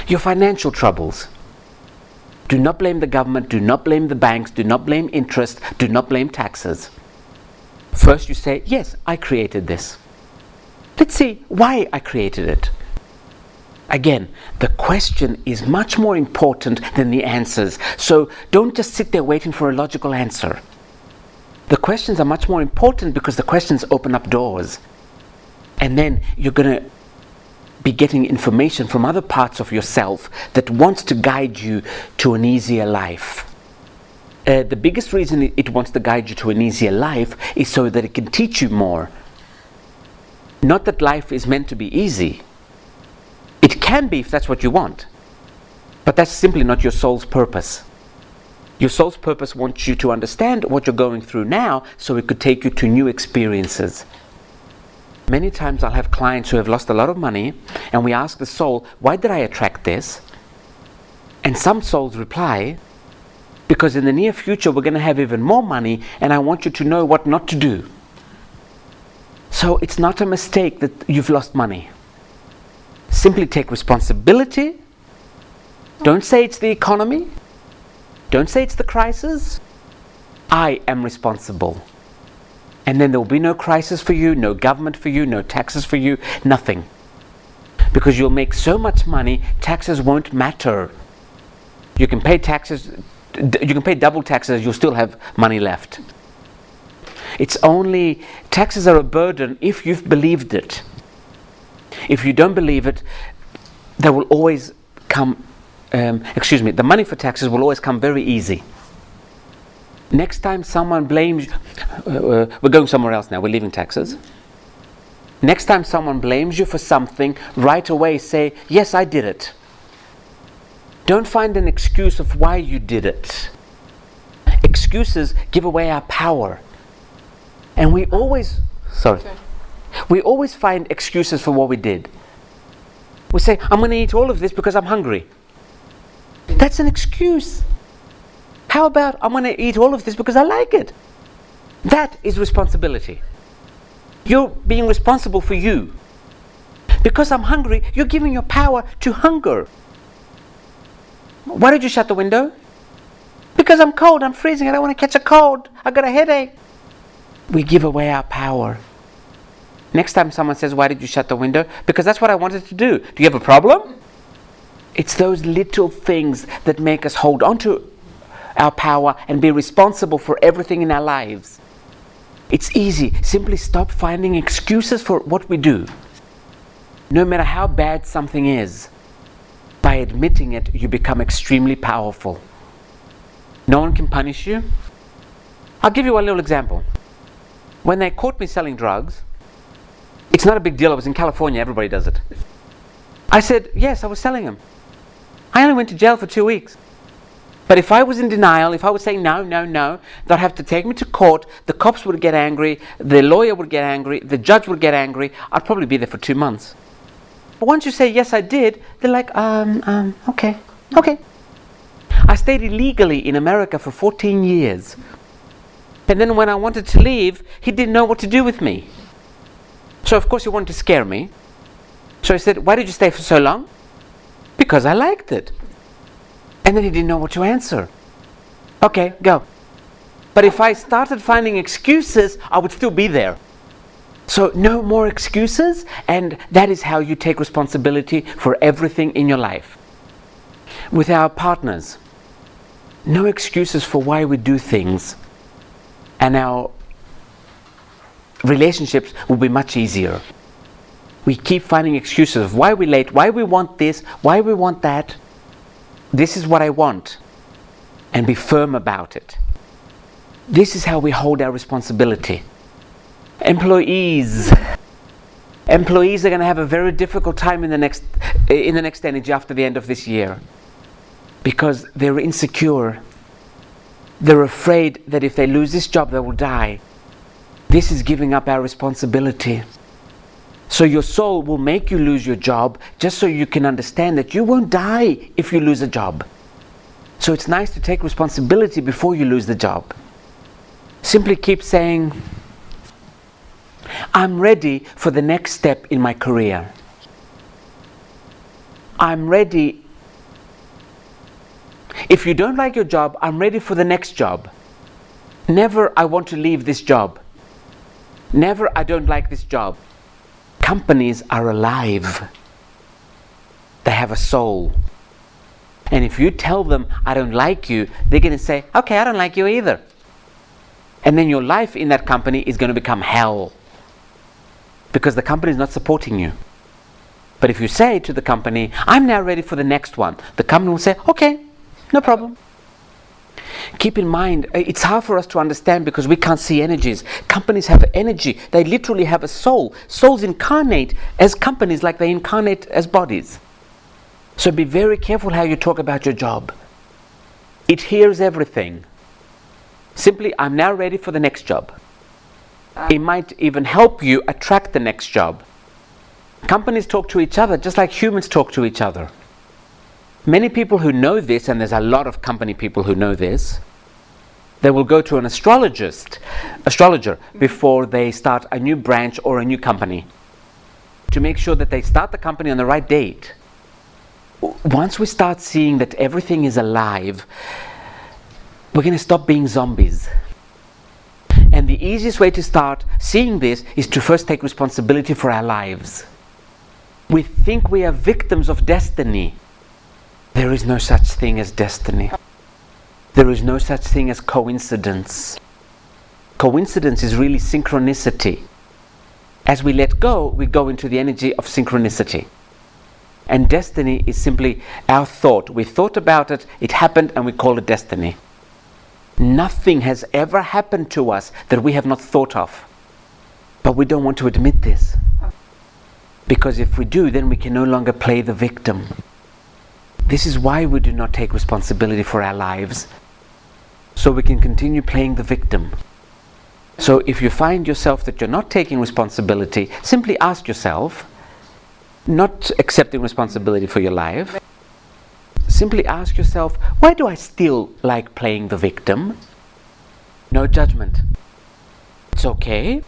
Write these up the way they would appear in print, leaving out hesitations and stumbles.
Your financial troubles. Do not blame the government, do not blame the banks, do not blame interest, do not blame taxes. First you say, yes, I created this. Let's see why I created it. Again, the question is much more important than the answers. So don't just sit there waiting for a logical answer. The questions are much more important because the questions open up doors. And then you're going to be getting information from other parts of yourself that wants to guide you to an easier life. The biggest reason it wants to guide you to an easier life is so that it can teach you more. Not that life is meant to be easy. It can be if that's what you want. But that's simply not your soul's purpose. Your soul's purpose wants you to understand what you're going through now so it could take you to new experiences. Many times I'll have clients who have lost a lot of money and we ask the soul, why did I attract this? And some souls reply, because in the near future we're going to have even more money and I want you to know what not to do. So it's not a mistake that you've lost money. Simply take responsibility. Don't say it's the economy. Don't say it's the crisis. I am responsible. And then there will be no crisis for you, no government for you, no taxes for you, nothing. Because you'll make so much money, taxes won't matter. You can pay taxes, you can pay double taxes, you'll still have money left. It's only, taxes are a burden if you've believed it. If you don't believe it, there will always come, the money for taxes will always come very easy. Next time someone blames, we're going somewhere else now, we're leaving taxes. Next time someone blames you for something, right away say, yes, I did it. Don't find an excuse of why you did it. Excuses give away our power. And we always find excuses for what we did. We say, I'm going to eat all of this because I'm hungry. That's an excuse. How about, I'm going to eat all of this because I like it? That is responsibility. You're being responsible for you. Because I'm hungry, you're giving your power to hunger. Why did you shut the window? Because I'm cold, I'm freezing, I don't want to catch a cold, I got a headache. We give away our power. Next time someone says, why did you shut the window? Because that's what I wanted to do. Do you have a problem? It's those little things that make us hold on to our power and be responsible for everything in our lives. It's easy. Simply stop finding excuses for what we do. No matter how bad something is, by admitting it, you become extremely powerful. No one can punish you. I'll give you one little example. When they caught me selling drugs, it's not a big deal. I was in California, everybody does it. I said, yes, I was selling them. I only went to jail for 2 weeks. But if I was in denial, if I was saying no, they'd have to take me to court, the cops would get angry, the lawyer would get angry, the judge would get angry, I'd probably be there for 2 months. But once you say, yes, I did, they're like, okay. I stayed illegally in America for 14 years. And then when I wanted to leave, he didn't know what to do with me. So of course he wanted to scare me. So he said, why did you stay for so long? Because I liked it. And then he didn't know what to answer. Okay, go. But if I started finding excuses, I would still be there. So no more excuses, and that is how you take responsibility for everything in your life. With our partners, no excuses for why we do things, and our relationships will be much easier. We keep finding excuses of why we're late, why we want this, why we want that. This is what I want, and be firm about it. This is how we hold our responsibility. Employees are going to have a very difficult time in the next energy after the end of this year, because they're insecure. They're afraid that if they lose this job, they will die. This is giving up our responsibility. So your soul will make you lose your job just so you can understand that you won't die if you lose a job. So it's nice to take responsibility before you lose the job. Simply keep saying, I'm ready for the next step in my career. I'm ready If you don't like your job, I'm ready for the next job. Never, I want to leave this job. Never, I don't like this job. Companies are alive. They have a soul. And if you tell them, I don't like you, they're going to say, okay, I don't like you either. And then your life in that company is going to become hell. Because the company is not supporting you. But if you say to the company, I'm now ready for the next one, the company will say, okay, no problem. Keep in mind, it's hard for us to understand because we can't see energies. Companies have energy. They literally have a soul. Souls incarnate as companies like they incarnate as bodies. So be very careful how you talk about your job. It hears everything. Simply, I'm now ready for the next job. It might even help you attract the next job. Companies talk to each other just like humans talk to each other. Many people who know this, and there's a lot of company people who know this, they will go to an astrologer before they start a new branch or a new company to make sure that they start the company on the right date. Once we start seeing that everything is alive, we're going to stop being zombies. And the easiest way to start seeing this is to first take responsibility for our lives. We think we are victims of destiny. There is no such thing as destiny. There is no such thing as coincidence. Coincidence is really synchronicity. As we let go, we go into the energy of synchronicity. And destiny is simply our thought. We thought about it, it happened, and we call it destiny. Nothing has ever happened to us that we have not thought of. But we don't want to admit this. Because if we do, then we can no longer play the victim. This is why we do not take responsibility for our lives. So we can continue playing the victim. So if you find yourself that you're not taking responsibility, simply ask yourself, not accepting responsibility for your life, simply ask yourself, why do I still like playing the victim? No judgment. It's okay.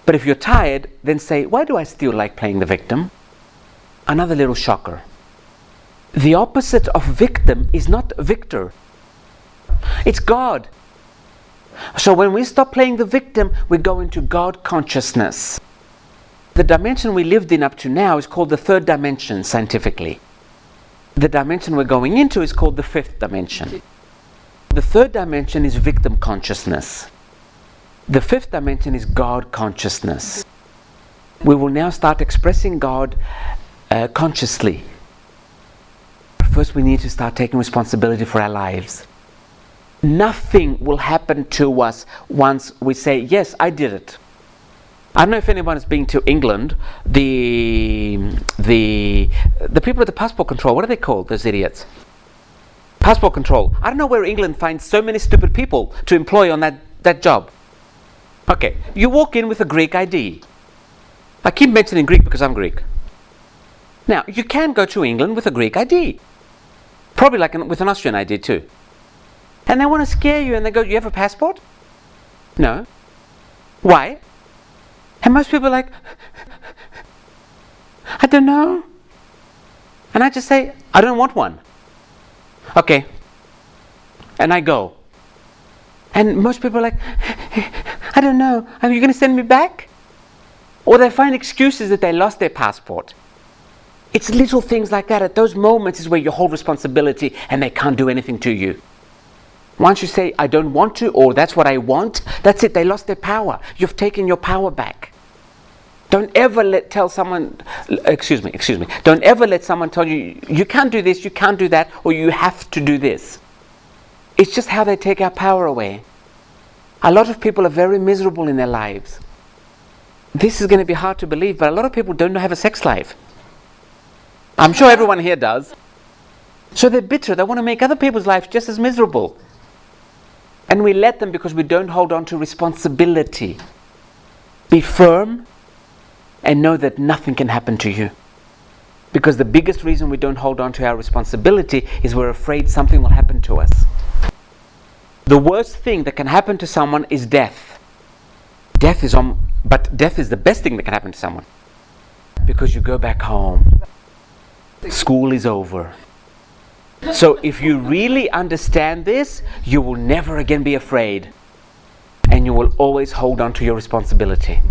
But if you're tired, then say, why do I still like playing the victim? Another little shocker. The opposite of victim is not victor. It's God. So when we stop playing the victim, we go into God consciousness. The dimension we lived in up to now is called the third dimension scientifically. The dimension we're going into is called the fifth dimension. The third dimension is victim consciousness. The fifth dimension is God consciousness. We will now start expressing God consciously. First, we need to start taking responsibility for our lives. Nothing will happen to us once we say, yes, I did it. I don't know if anyone has been to England. The people at the passport control, what are they called, those idiots? Passport control. I don't know where England finds so many stupid people to employ on that job. Okay, you walk in with a Greek ID. I keep mentioning Greek because I'm Greek. Now, you can go to England with a Greek ID. Probably with an Austrian ID too. And they want to scare you and they go, you have a passport? No. Why? And most people are like, I don't know. And I just say, I don't want one. Okay. And I go. And most people are like, I don't know. Are you going to send me back? Or they find excuses that they lost their passport. It's little things like that. At those moments is where you hold responsibility and they can't do anything to you. Once you say, I don't want to, or that's what I want, that's it. They lost their power. You've taken your power back. Don't ever tell someone, excuse me. Don't ever let someone tell you, you can't do this, you can't do that, or you have to do this. It's just how they take our power away. A lot of people are very miserable in their lives. This is going to be hard to believe, but a lot of people don't have a sex life. I'm sure everyone here does. So they're bitter. They want to make other people's lives just as miserable. And we let them because we don't hold on to responsibility. Be firm and know that nothing can happen to you. Because the biggest reason we don't hold on to our responsibility is we're afraid something will happen to us. The worst thing that can happen to someone is death. But death is the best thing that can happen to someone. Because you go back home. School is over. So if you really understand this, you will never again be afraid, and you will always hold on to your responsibility.